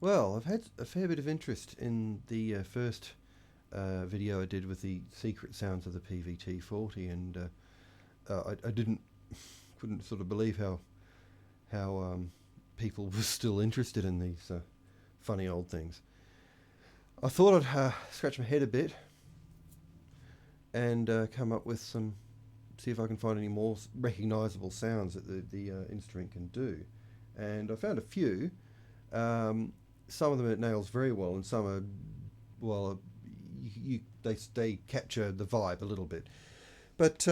Well, I've had a fair bit of interest in the first video I did with the secret sounds of the Peavey T-40, and I couldn't sort of believe how people were still interested in these funny old things. I thought I'd scratch my head a bit and come up with see if I can find any more recognisable sounds that the instrument can do. And I found a few. Some of them it nails very well, and some are, well, they capture the vibe a little bit. But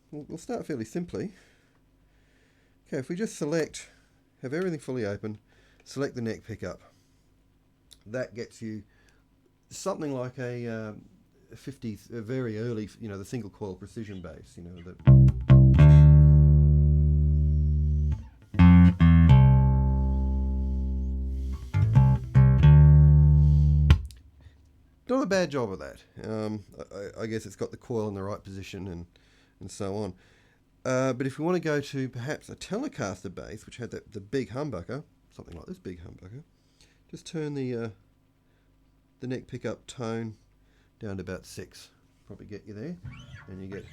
we'll start fairly simply. Okay, if we just have everything fully open, select the neck pickup. That gets you something like a 50s, a very early, the single coil precision bass, Not a bad job of that. I guess it's got the coil in the right position and so on. But if we want to go to perhaps a Telecaster bass, which had the big humbucker, something like this big humbucker, just turn the neck pickup tone down to about 6. Probably get you there, and you get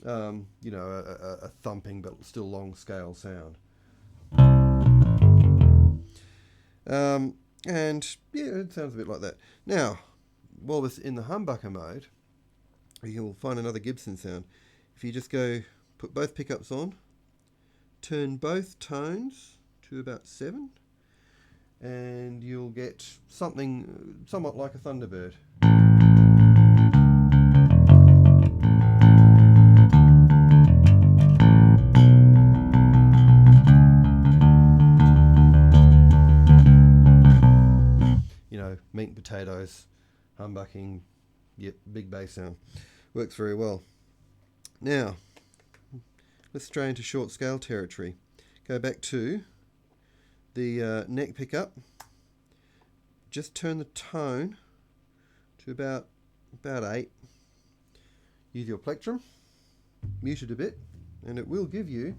a thumping but still long scale sound. And yeah, it sounds a bit like that. Now, while we're in the humbucker mode, you'll find another Gibson sound. If you just put both pickups on, turn both tones to about 7, and you'll get something somewhat like a Thunderbird. Meat and potatoes, humbucking, yep, big bass sound. Works very well. Now, let's stray into short scale territory. Go back to the neck pickup. Just turn the tone to about 8. Use your plectrum, mute it a bit, and it will give you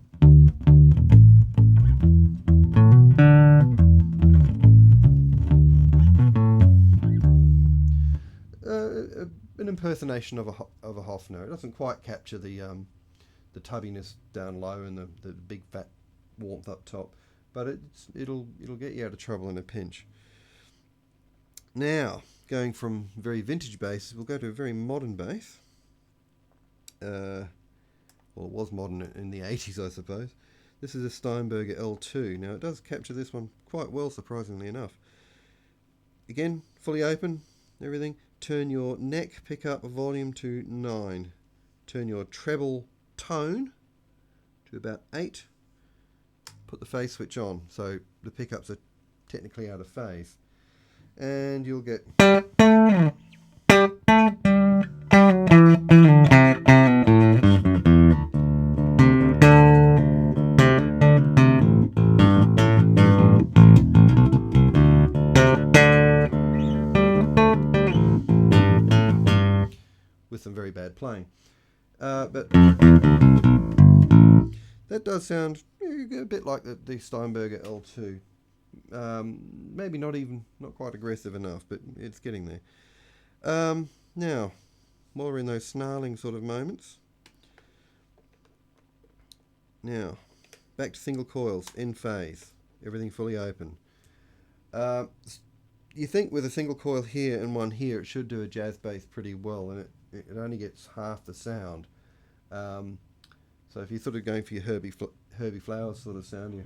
an impersonation of a Hofner. It doesn't quite capture the tubbiness down low and the big fat warmth up top, but it'll get you out of trouble in a pinch. Now, going from very vintage bass, we'll go to a very modern bass. Well, it was modern in the 80s, I suppose. This is a Steinberger L2. Now, it does capture this one quite well, surprisingly enough. Again, fully open, everything. Turn your neck pickup volume to 9. Turn your treble tone to about 8. Put the phase switch on, so the pickups are technically out of phase. And you'll get with some very bad playing. But that does sound a bit like the Steinberger L2. Maybe not quite aggressive enough, but it's getting there. Now, while we're in those snarling sort of moments, now back to single coils, in phase, everything fully open. You think with a single coil here and one here, it should do a jazz bass pretty well, and it only gets half the sound. So if you're sort of going for your Herbie Flowers sort of sound, here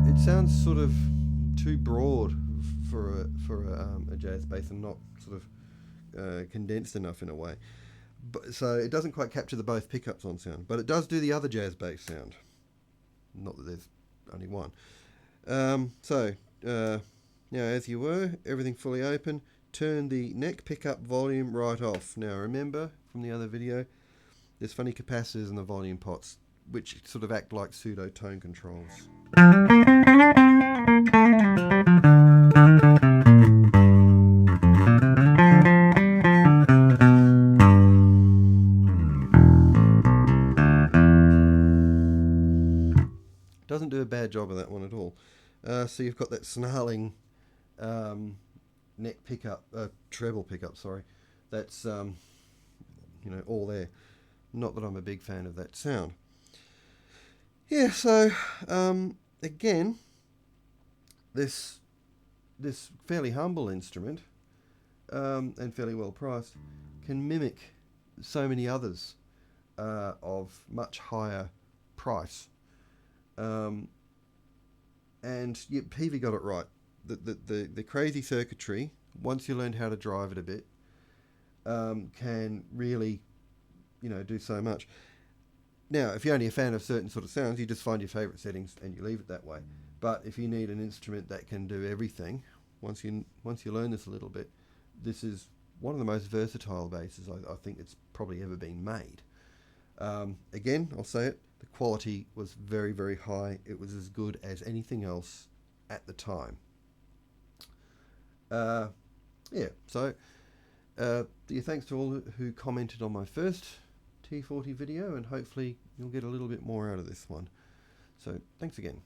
it sounds sort of too broad for a jazz bass, and not sort of condensed enough in a way. So it doesn't quite capture the both pickups on sound, but it does do the other jazz bass sound. Not that there's only one. Now as you were, everything fully open, turn the neck pickup volume right off. Now remember from the other video, there's funny capacitors in the volume pots, which sort of act like pseudo tone controls. do a bad job of that one at all. So you've got that snarling neck pickup, treble pickup, sorry. That's, you know, all there. Not that I'm a big fan of that sound. Yeah, so, again, this fairly humble instrument, and fairly well priced, can mimic so many others of much higher price. And yeah, Peavey got it right. The crazy circuitry, once you learn how to drive it a bit, can really, you know, do so much. Now, if you're only a fan of certain sort of sounds, you just find your favourite settings and you leave it that way. But if you need an instrument that can do everything, once you learn this a little bit, this is one of the most versatile basses I think it's probably ever been made. Again, I'll say it, the quality was very, very high. It was as good as anything else at the time. Yeah, so thanks to all who commented on my first T-40 video, and hopefully you'll get a little bit more out of this one. So thanks again.